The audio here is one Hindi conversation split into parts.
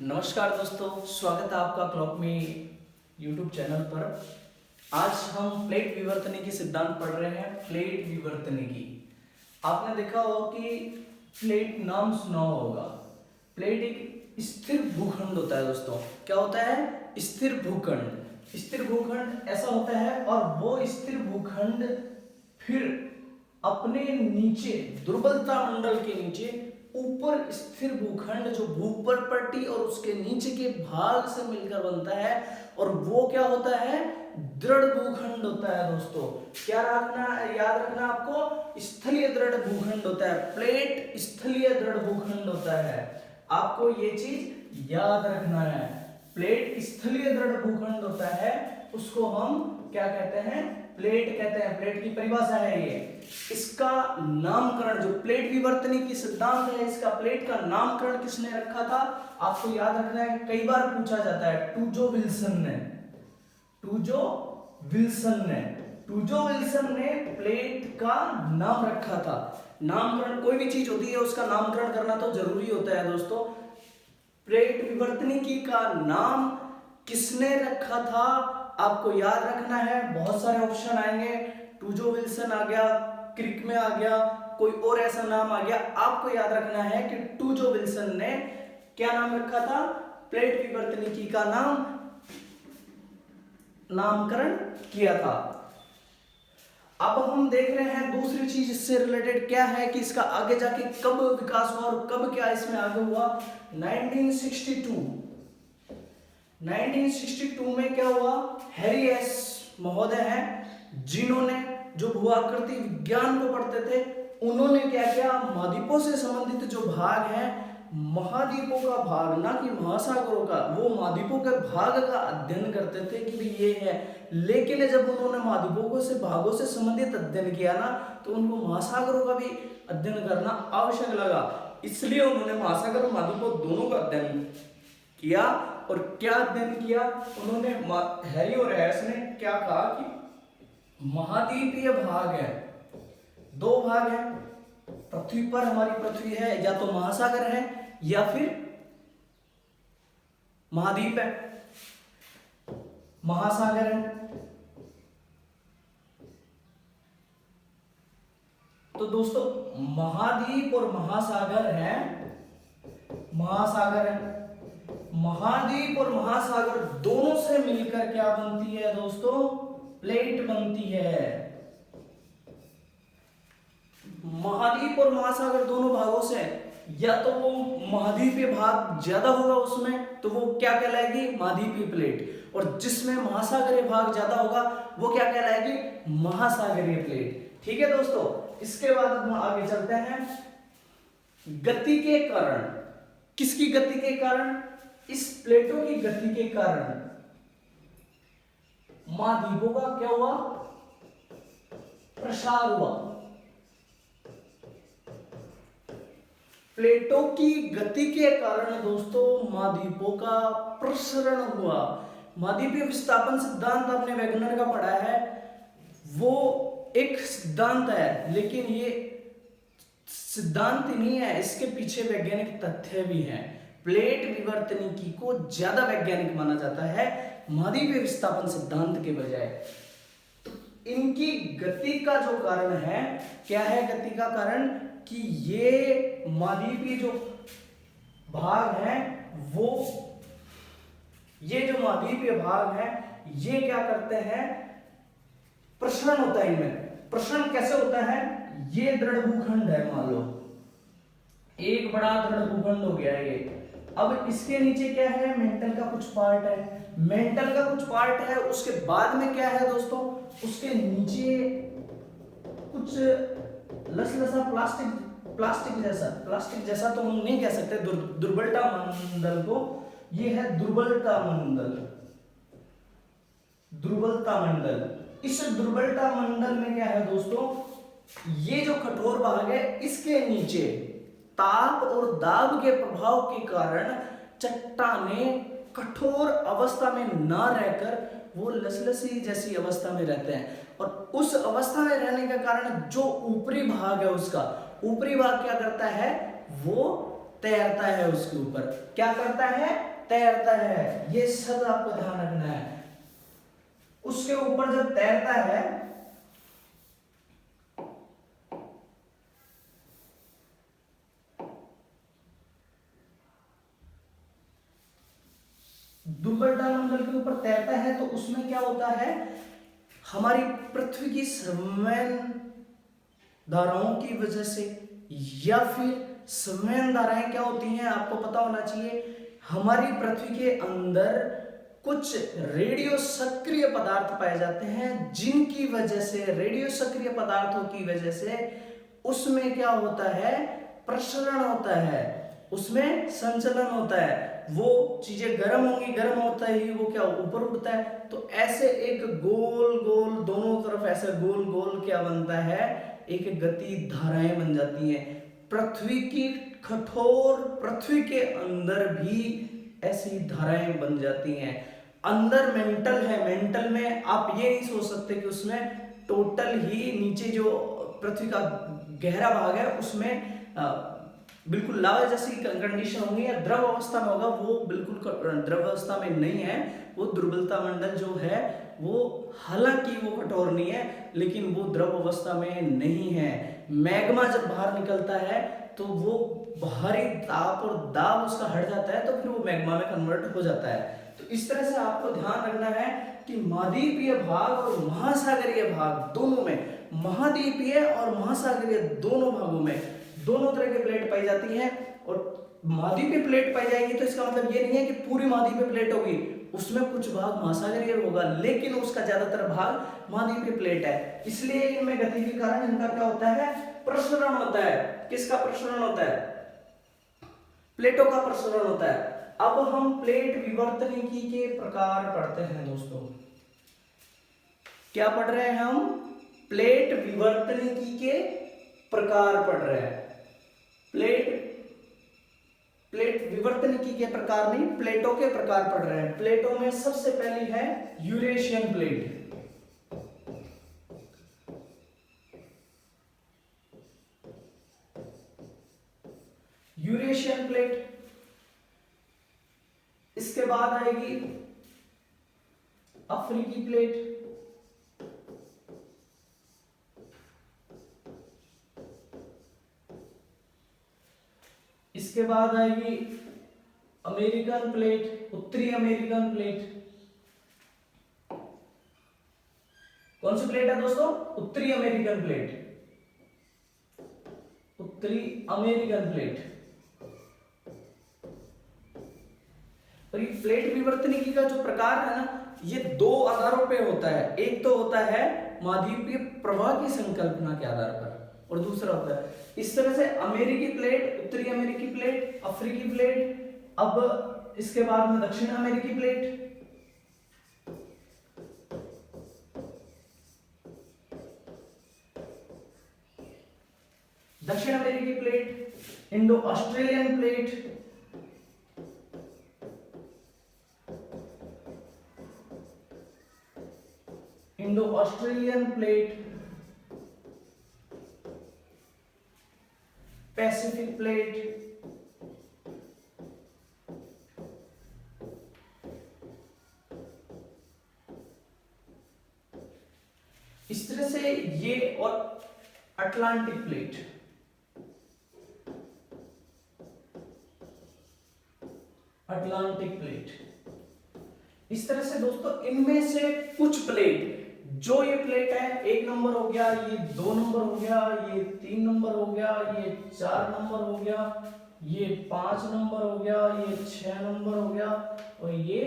नमस्कार दोस्तों, स्वागत है आपका क्लॉक में यूट्यूब चैनल पर। आज हम प्लेट विवर्तनिकी सिद्धांत पढ़ रहे हैं। प्लेट विवर्तनिकी आपने देखा होगा कि प्लेट नाम सुना होगा। प्लेट एक स्थिर भूखंड होता है दोस्तों। क्या होता है? स्थिर भूखंड। स्थिर भूखंड ऐसा होता है और वो स्थिर भूखंड फिर अपने नीचे दुर्बलता मंडल के नीचे ऊपर स्थिर भूखंड जो भूपटपट्टी और उसके नीचे के भाग से मिलकर बनता है और वो क्या होता है? दृढ़ भूखंड होता है दोस्तों। क्या रखना, याद रखना आपको, स्थलीय दृढ़ भूखंड होता है। प्लेट स्थलीय दृढ़ भूखंड होता है, आपको ये चीज याद रखना है। प्लेट स्थलीय दृढ़ भूखंड होता है, उसको हम क्या कहते हैं? प्लेट कहते हैं। प्लेट की परिभाषा है ये। इसका नामकरण, जो प्लेट विवर्तनिकी सिद्धांत है, इसका प्लेट का नामकरण किसने रखा था? आपको याद रखना है, कई बार पूछा जाता है। टूजो विल्सन ने टूजो विल्सन ने प्लेट का नाम रखा था। नामकरण, कोई भी चीज होती है उसका नामकरण करना तो जरूरी होता है दोस्तों। प्लेट विवर्तनिकी का नाम किसने रखा था आपको याद रखना है। बहुत सारे ऑप्शन आएंगे। टूजो विल्सन आ गया, क्रिक में आ गया, कोई और ऐसा नाम आ गया। आपको याद रखना है कि टूजो विल्सन ने क्या नाम रखा था? प्लेट विवर्तनिकी का नामकरण किया था। अब हम देख रहे हैं दूसरी चीज इससे रिलेटेड क्या है कि इसका आगे जाके कब विकास हुआ और कब क्या इसमें आगे हुआ। 1962 में क्या हुआ? हैरी एस महोदय हैं, जिन्होंने जो भूआकृति विज्ञान को पढ़ते थे, उन्होंने क्या किया? महाद्वीपों से संबंधित जो भाग हैं, महाद्वीपों का भाग, ना कि महासागरों का, वो महाद्वीपों के भाग का अध्ययन करते थे कि भाई ये है। लेकिन जब उन्होंने महाद्वीपों से भागों से संबंधित अध्ययन किया ना, तो उनको महासागरों का भी अध्ययन करना आवश्यक लगा। इसलिए उन्होंने महासागर और महाद्वीपों दोनों का अध्ययन किया। और क्या अध्ययन किया उन्होंने? हैरी और एस ने क्या कहा कि महाद्वीपीय भाग है, दो भाग है। पृथ्वी पर, हमारी पृथ्वी है, या तो महासागर है या फिर महाद्वीप है, महासागर है। तो दोस्तों महाद्वीप और महासागर है, महाद्वीप और महासागर दोनों से मिलकर क्या बनती है दोस्तों? प्लेट बनती है। महाद्वीप और महासागर दोनों भागों से, या तो वो महाद्वीपीय भाग ज्यादा होगा उसमें, तो वो क्या कहलाएगी? महाद्वीपीय प्लेट। और जिसमें महासागरीय भाग ज्यादा होगा वो क्या कहलाएगी? महासागरीय प्लेट। ठीक है दोस्तों। इसके बाद हम आगे चलते हैं। गति के कारण, किसकी गति के कारण? इस प्लेटों की गति के कारण महाद्वीपों का क्या हुआ? प्रसार हुआ। प्लेटों की गति के कारण दोस्तों महाद्वीपों का प्रसरण हुआ। महाद्वीपीय विस्थापन सिद्धांत आपने वैगनर का पढ़ा है, वो एक सिद्धांत है, लेकिन ये सिद्धांत ही नहीं है, इसके पीछे वैज्ञानिक तथ्य भी हैं। प्लेट विवर्तनिकी को ज्यादा वैज्ञानिक माना जाता है महाद्वीपीय विस्थापन सिद्धांत के बजाय। तो इनकी गति का जो कारण है, क्या है गति का कारण? कि ये महाद्वीपीय जो भाग है, वो ये जो महाद्वीपीय भाग है, ये क्या करते हैं? प्रसरण होता है इनमें। प्रसरण कैसे होता है? ये दृढ़ भूखंड है, मान लो एक बड़ा दृढ़ भूखंड हो गया ये। अब इसके नीचे क्या है? मेंटल का कुछ पार्ट है। उसके बाद में क्या है दोस्तों? उसके नीचे कुछ लसलसा प्लास्टिक जैसा तो हम नहीं कह सकते, दुर्बलता मंडल को। ये है दुर्बलता मंडल। इस दुर्बलता मंडल में क्या है दोस्तों? ये जो कठोर भाग है, इसके नीचे ताप और दाब के प्रभाव के कारण चट्टानें कठोर अवस्था में ना रहकर वो लसलसी जैसी अवस्था में रहते हैं। और उस अवस्था में रहने के कारण जो ऊपरी भाग है, उसका ऊपरी भाग क्या करता है? वो तैरता है उसके ऊपर। क्या करता है? तैरता है, ये शब्द आपको ध्यान रखना है। उसके ऊपर जब तैरता है दुर्बलता मंडल के ऊपर तैरता है, तो उसमें क्या होता है, हमारी पृथ्वी की संवहन धाराओं की वजह से, या फिर संवहन धाराएं क्या होती हैं आपको पता होना चाहिए, हमारी पृथ्वी के अंदर कुछ रेडियो सक्रिय पदार्थ पाए जाते हैं, जिनकी वजह से, रेडियो सक्रिय पदार्थों की वजह से उसमें क्या होता है, प्रसरण होता है, उसमें संचलन होता है, वो चीजें गर्म होंगी, गर्म होता ही वो क्या ऊपर उठता है। तो ऐसे एक गोल गोल दोनों तरफ ऐसे गोल गोल क्या बनता है, एक गति धाराएं बन जाती हैं। पृथ्वी की कठोर पृथ्वी के अंदर भी ऐसी धाराएं बन जाती हैं। अंदर मेंटल है, मेंटल में आप ये नहीं सोच सकते कि उसमें टोटल ही नीचे जो पृथ्वी का गहरा भाग है उसमें बिल्कुल लावा जैसी कंडीशन होगी या द्रव अवस्था में होगा, वो बिल्कुल द्रव अवस्था में नहीं है। वो दुर्बलता मंडल जो है वो हालांकि वो कठोर नहीं है, लेकिन वो द्रव अवस्था में नहीं है। मैग्मा जब बाहर निकलता है तो वो बाहरी ताप और दाब उसका हट जाता है, तो फिर वो मैग्मा में कन्वर्ट हो जाता है। तो इस तरह से आपको ध्यान रखना है कि महाद्वीपीय भाग और महासागरीय भाग दोनों में, महाद्वीपीय और महासागरीय दोनों भागों में दोनों तरह की प्लेट पाई जाती है। और महाद्वीपीय प्लेट पाई जाएगी तो इसका मतलब ये नहीं है कि पूरी महाद्वीपीय प्लेट होगी, उसमें कुछ भाग महासागरीय होगा, लेकिन उसका ज्यादातर भाग महाद्वीपीय प्लेट है। इसलिए इनमें गति के कारण इनका क्या होता है, प्रसरण होता है। किसका प्रसरण होता है, प्लेटों का प्रसरण होता है। अब हम प्लेट विवर्तनिकी के प्रकार पढ़ते हैं दोस्तों। क्या पढ़ रहे हैं हम, प्लेट विवर्तनिकी के प्रकार पढ़ रहे हैं। प्लेट विवर्तनिकी के प्रकार नहीं, प्लेटों के प्रकार पढ़ रहे हैं। प्लेटों में सबसे पहली है यूरेशियन प्लेट। यूरेशियन प्लेट, इसके बाद आएगी अफ्रीकी प्लेट, इसके बाद आएगी अमेरिकन प्लेट, उत्तरी अमेरिकन प्लेट। कौन सी प्लेट है दोस्तों, उत्तरी अमेरिकन प्लेट, उत्तरी अमेरिकन प्लेट। और ये प्लेट विवर्तनिकी का जो प्रकार है ना, ये दो आधारों पे होता है। एक तो होता है महाद्वीपीय प्रवाह की संकल्पना के आधार पर, और दूसरा होता है इस तरह से अमेरिकी प्लेट, उत्तरी अमेरिकी प्लेट, अफ्रीकी प्लेट, अब इसके बाद में दक्षिण अमेरिकी प्लेट, दक्षिण अमेरिकी plate, Indo Australian plate, Indo Australian plate, Pacific plate, इस तरह से ये, और अटलांटिक प्लेट। अटलांटिक प्लेट, इस तरह से दोस्तों इनमें से कुछ प्लेट, जो ये प्लेट है, 1 नंबर हो गया, ये 2 नंबर हो गया, ये 3 नंबर हो गया, ये 4 नंबर हो गया, ये 5 नंबर हो गया, ये 6 नंबर हो गया, और ये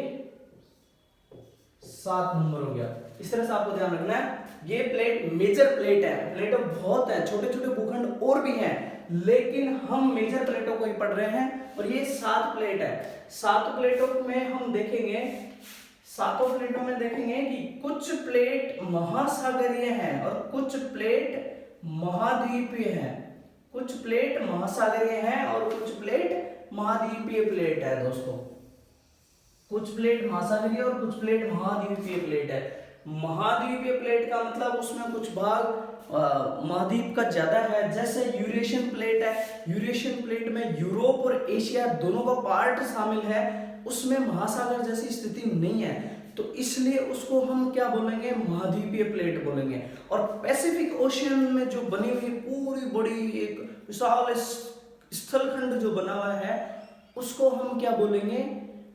7 नंबर हो गया। इस तरह से आपको ध्यान रखना है, ये प्लेट मेजर प्लेट है। प्लेटों बहुत है, छोटे छोटे भूखंड और भी हैं, लेकिन हम मेजर प्लेटों को ही पढ़ रहे हैं। और ये 7 प्लेट है। 7 प्लेटों में हम देखेंगे, सातों प्लेटों में देखेंगे कि कुछ प्लेट महासागरीय हैं और कुछ प्लेट महाद्वीपीय हैं। कुछ प्लेट महासागरीय हैं और कुछ प्लेट महाद्वीपीय प्लेट है दोस्तों। कुछ प्लेट महासागरीय और कुछ प्लेट महाद्वीपीय प्लेट है। महाद्वीपीय प्लेट का मतलब उसमें कुछ भाग महाद्वीप का ज्यादा है, जैसे यूरेशियन प्लेट है। यूरेशियन प्लेट में यूरोप और एशिया दोनों का पार्ट शामिल है, उसमें महासागर जैसी स्थिति नहीं है, तो इसलिए उसको हम क्या बोलेंगे, महाद्वीपीय प्लेट बोलेंगे। और पैसिफिक ओशियन में जो बनी हुई पूरी बड़ी एक विशाल स्थलखंड जो बना हुआ है, उसको हम क्या बोलेंगे,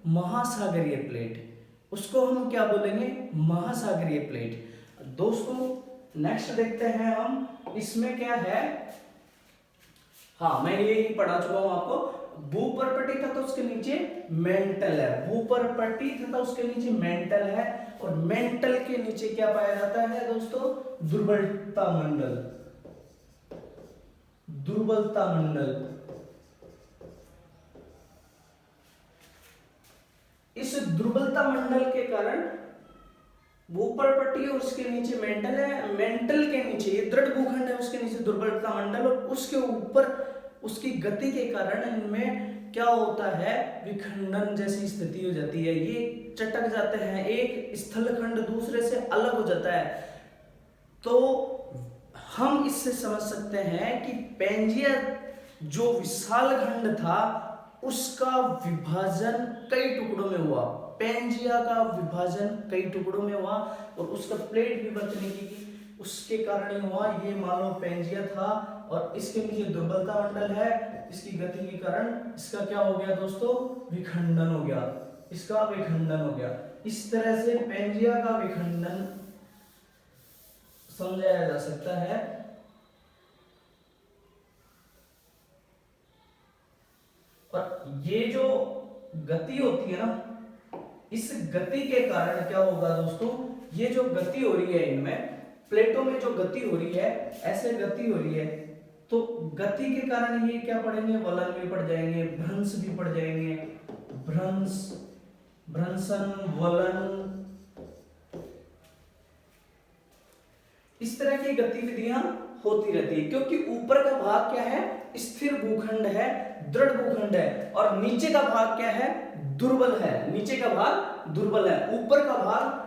महासागरीय प्लेट। उसको हम क्या बोलेंगे, महासागरीय प्लेट। दोस्तों नेक्स्ट देखते हैं हम, इसमें क्या है, हाँ मैं ये ही पढ़ा चुका हूं आपको, भूपर्पटी तथा उसके नीचे मेंटल है। भूपर्पटी तथा उसके नीचे मेंटल है, और मेंटल के नीचे क्या पाया जाता है दोस्तों, दुर्बलता मंडल। दुर्बलता मंडल, इस दुर्बलता मंडल के कारण भूपर्पटी और उसके नीचे मेंटल है, मेंटल के नीचे ये दृढ़ भूखंड है, उसके नीचे दुर्बलता मंडल, और उसके ऊपर उसकी गति के कारण इनमें क्या होता है, विखंडन जैसी स्थिति हो जाती है, ये चटक जाते हैं, एक स्थलखंड दूसरे से अलग हो जाता है। तो हम इससे समझ सकते हैं कि पेंजिया जो विशाल खंड था उसका विभाजन कई टुकड़ों में हुआ। पेंजिया का विभाजन कई टुकड़ों में हुआ, और उसका प्लेट विवर्तनिकी की उसके कारण ही हुआ। ये मान लो पेंजिया था, और इसके नीचे दुर्बलता मंडल है, इसकी गति के कारण इसका क्या हो गया दोस्तों, विखंडन हो गया, इसका विखंडन हो गया। इस तरह से पेंजिया का विखंडन समझाया जा सकता है। और ये जो गति होती है ना, इस गति के कारण क्या होगा दोस्तों, ये जो गति हो रही है इनमें प्लेटों में जो गति हो रही है, ऐसे गति हो रही है, तो गति के कारण ये क्या पढ़ेंगे, वलन भी पढ़ जाएंगे, भ्रंश भी पढ़ जाएंगे, भ्रंश, भ्रंशन, वलन, इस तरह की गतिविधियां होती रहती है। क्योंकि ऊपर का भाग क्या है, स्थिर भूखंड है, दृढ़ भूखंड है, और नीचे का भाग क्या है, दुर्बल है। नीचे का भाग दुर्बल है, ऊपर का भाग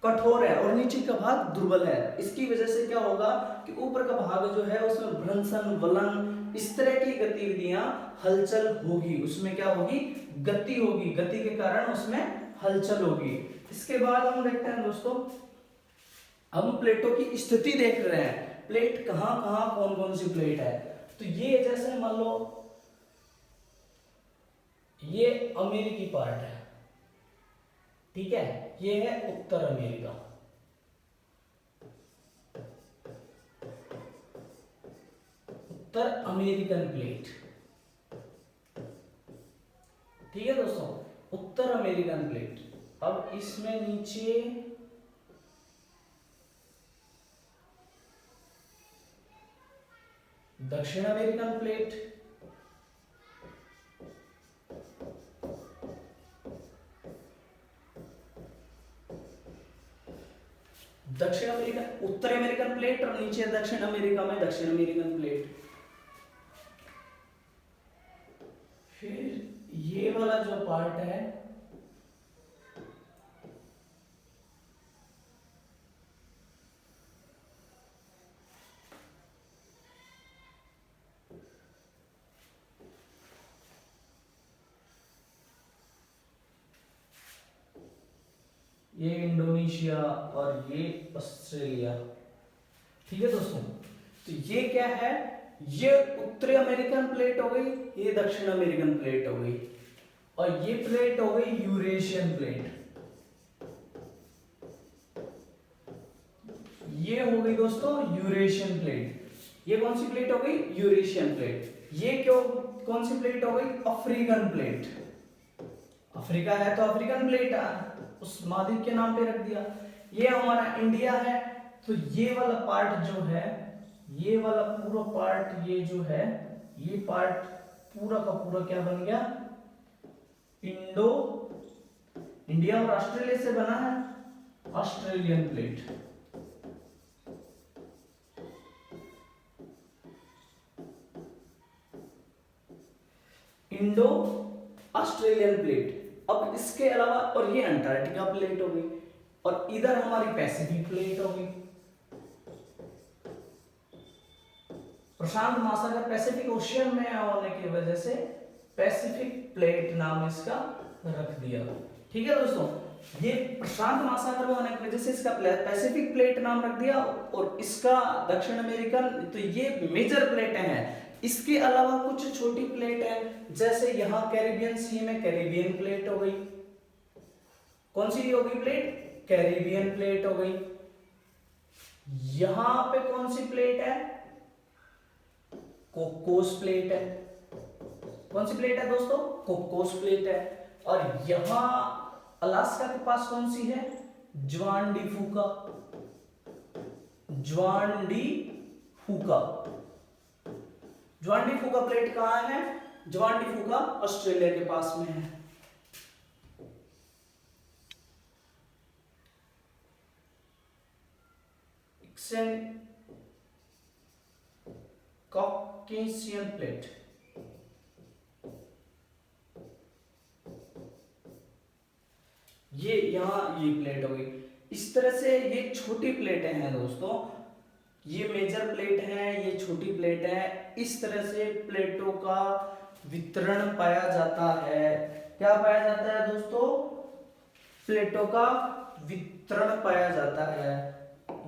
कठोर है और नीचे का भाग दुर्बल है। इसकी वजह से क्या होगा कि ऊपर का भाग जो है उसमें भ्रंशन, वलन, इस तरह की गतिविधियां, हलचल होगी, उसमें क्या होगी, गति होगी, गति के कारण उसमें हलचल होगी। इसके बाद हम देखते हैं दोस्तों, हम प्लेटों की स्थिति देख रहे हैं, प्लेट कहां कहां कौन कौन सी प्लेट है। तो ये जैसे मान लो ये अमेरिकी पार्ट है, ठीक है, ये है उत्तर अमेरिका, उत्तर अमेरिकन प्लेट, ठीक है दोस्तों, उत्तर अमेरिकन प्लेट। अब इसमें नीचे दक्षिण अमेरिकन प्लेट, दक्षिण अमेरिका, उत्तर अमेरिकन प्लेट, और नीचे दक्षिण अमेरिका में दक्षिण अमेरिकन प्लेट। फिर ये वाला जो पार्ट है, ये इंडोनेशिया और ये ऑस्ट्रेलिया, ठीक है दोस्तों। तो ये क्या है, ये उत्तरी अमेरिकन प्लेट हो गई, ये दक्षिण अमेरिकन प्लेट हो गई, और ये प्लेट हो गई यूरेशियन प्लेट। ये हो गई दोस्तों यूरेशियन प्लेट। ये कौन सी प्लेट हो गई, यूरेशियन प्लेट। ये क्यों कौन सी प्लेट हो गई, अफ्रीकन प्लेट। अफ्रीका है तो अफ्रीकन प्लेट उस महाद्वीप के नाम पे रख दिया। ये हमारा इंडिया है, तो ये वाला पार्ट जो है, ये वाला पूरा पार्ट, ये जो है, ये पार्ट पूरा का पूरा क्या बन गया, इंडो, इंडिया और ऑस्ट्रेलिया से बना है, Australian plate. Indo Australian plate. अब इसके अलावा, और ये अंटार्कटिका प्लेट हो गई, और इधर हमारी पैसिफिक प्लेट होगी। प्रशांत महासागर पैसिफिक ओशियन में होने की वजह से पैसिफिक प्लेट नाम इसका रख दिया। ठीक है दोस्तों, ये प्रशांत महासागर में होने की वजह से इसका पैसिफिक प्लेट नाम रख दिया और इसका दक्षिण अमेरिकन। तो ये मेजर प्लेटें हैं। इसके अलावा कुछ छोटी प्लेट है, जैसे यहाँ कैरिबियन सी में कैरिबियन प्लेट हो गई। कौन सी होगी प्लेट? कैरिबियन प्लेट हो गई। यहां पे कौन सी प्लेट है? कोकोस प्लेट है। कौन सी प्लेट है दोस्तों? कोकोस प्लेट है। और यहां अलास्का के पास कौन सी है? ज्वान डी फूका। ज्वान डी फूका। ज्वान डी फूका प्लेट कहां है? ज्वान डी फूका ऑस्ट्रेलिया के पास में है। Caucasian plate. ये यहां ये प्लेट हो गई। इस तरह से ये छोटी प्लेटें हैं दोस्तों, ये मेजर प्लेट है, ये छोटी प्लेट है। इस तरह से प्लेटों का वितरण पाया जाता है। क्या पाया जाता है दोस्तों? प्लेटों का वितरण पाया जाता है।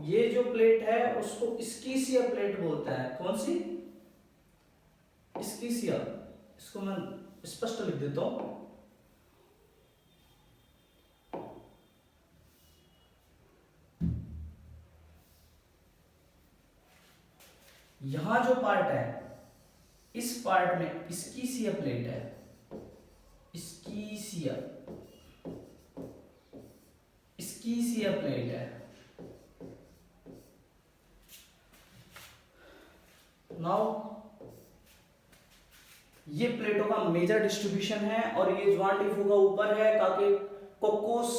ये जो प्लेट है उसको स्कीसिया प्लेट बोलता है। कौन सी? स्कीसिया। इसको मैं स्पष्ट लिख देता हूं। यहां जो पार्ट है, इस पार्ट में स्कीसिया प्लेट है। स्कीसिया स्कीसिया प्लेट है। नाउ ये प्लेटों का मेजर डिस्ट्रीब्यूशन है और ये ज्वान डी फूका ऊपर है, ताकि कोकोस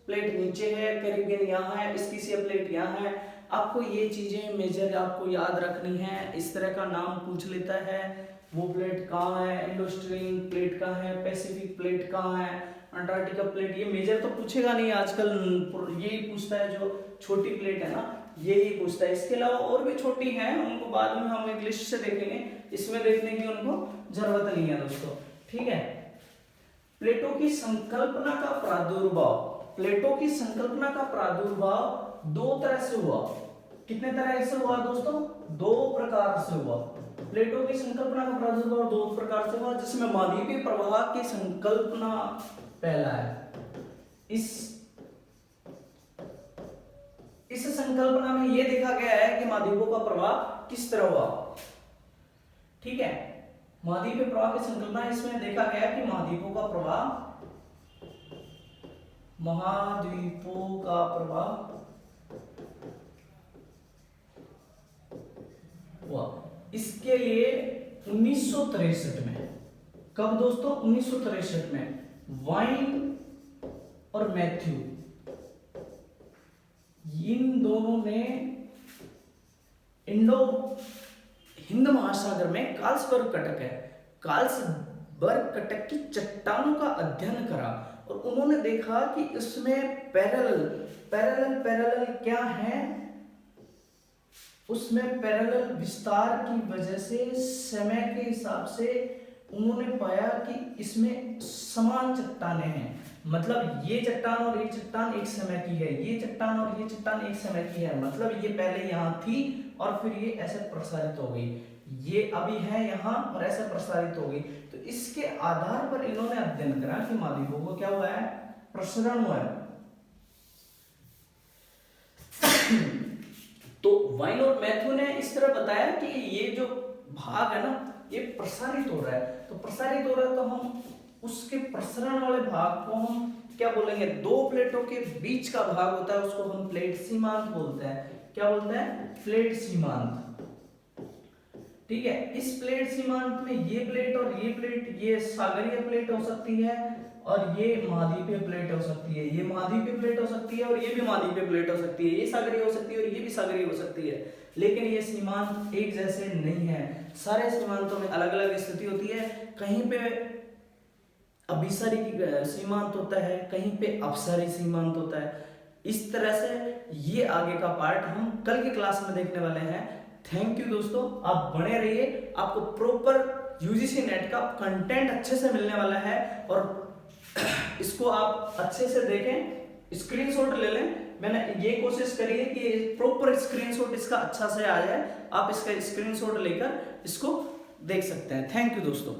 प्लेट नीचे है, कैरिबियन यहाँ है, स्कीसिया प्लेट यहाँ है। आपको ये चीजें मेजर आपको याद रखनी है। इस तरह का नाम पूछ लेता है, वो प्लेट कहाँ है, इंडोस्ट्रीन प्लेट कहाँ है, पैसिफिक प्लेट कहाँ है, अंटार्कटिका प्लेट। ये मेजर तो पूछेगा नहीं आजकल, यही पूछता है जो छोटी प्लेट है ना, यही पूछता है। इसके अलावा और भी छोटी हैं, उनको बाद में हम एक लिस्ट से देखेंगे, इसमें देखने की उनको जरूरत नहीं है दोस्तों। ठीक है, प्लेटों की संकल्पना का प्रादुर्भाव। प्लेटों की संकल्पना का प्रादुर्भाव दो तरह से हुआ। कितने तरह से हुआ दोस्तों? दो प्रकार से हुआ। प्लेटों की संकल्पना का प्रादुर्भाव दो प्रकार से हुआ, जिसमें महाद्वीपीय प्रवाह की संकल्पना पहला है। इस संकल्पना में यह देखा गया है कि महाद्वीपों का प्रवाह किस तरह हुआ। ठीक है, महाद्वीपीय प्रवाह की संकल्पना इसमें देखा गया कि महाद्वीपों का प्रवाह हुआ। इसके लिए 1963 में, कब दोस्तों? 1963 में वाइन और मैथ्यू, इन दोनों ने इंडो हिंद महासागर में कार्लसबर्ग कटक है, कार्लसबर्ग कटक की चट्टानों का अध्ययन करा और उन्होंने देखा कि इसमें पैरेलल क्या है। उसमें पैरेलल विस्तार की वजह से समय के हिसाब से उन्होंने पाया कि इसमें समान चट्टानें हैं। मतलब ये चट्टान और ये चट्टान एक समय की है, ये चट्टान और ये चट्टान एक समय की है। मतलब ये पहले यहाँ थी और फिर ये ऐसे प्रसारित हो गई, ये अभी है यहाँ और ऐसे प्रसारित हो गई। तो इसके आधार पर इन्होंने अध्ययन करा कि महाद्वीपों को क्या हुआ है? प्रसरण हुआ है। तो वाइन और मैथ्यू ने इस तरह बताया कि ये जो भाग है ना, ये प्रसारित हो रहा है। तो प्रसारित हो रहा है तो हम उसके प्रसरण वाले भाग को हम क्या बोलेंगे? दो प्लेटों के बीच का भाग होता है, उसको हम प्लेट सीमांत बोलते हैं। क्या बोलते हैं? प्लेट सीमांत। ठीक है, इस प्लेट सीमांत में ये प्लेट और ये प्लेट, ये सागरीय प्लेट हो सकती है और ये महाद्वीपीय प्लेट हो सकती है। ये महाद्वीपीय प्लेट हो सकती है और ये भी महाद्वीपीय प्लेट हो सकती है। ये सागरीय हो सकती है और ये भी सागरीय हो सकती है। लेकिन ये सीमांत एक जैसे नहीं है। सारे सीमांतों में अलग अलग स्थिति होती है। कहीं पे अभिसारी सीमांत होता है, कहीं पे अपसारी सीमांत होता है। इस तरह से ये आगे का पार्ट हम कल की क्लास में देखने वाले हैं। थैंक यू दोस्तों, आप बने रहिए, आपको प्रॉपर यूजीसी नेट का कंटेंट अच्छे से मिलने वाला है और इसको आप अच्छे से देखें, स्क्रीनशॉट ले लें। मैंने ये कोशिश करी है कि प्रॉपर स्क्रीनशॉट इसका अच्छा से आ जाए, आप इसका स्क्रीनशॉट लेकर इसको देख सकते हैं। थैंक यू दोस्तों।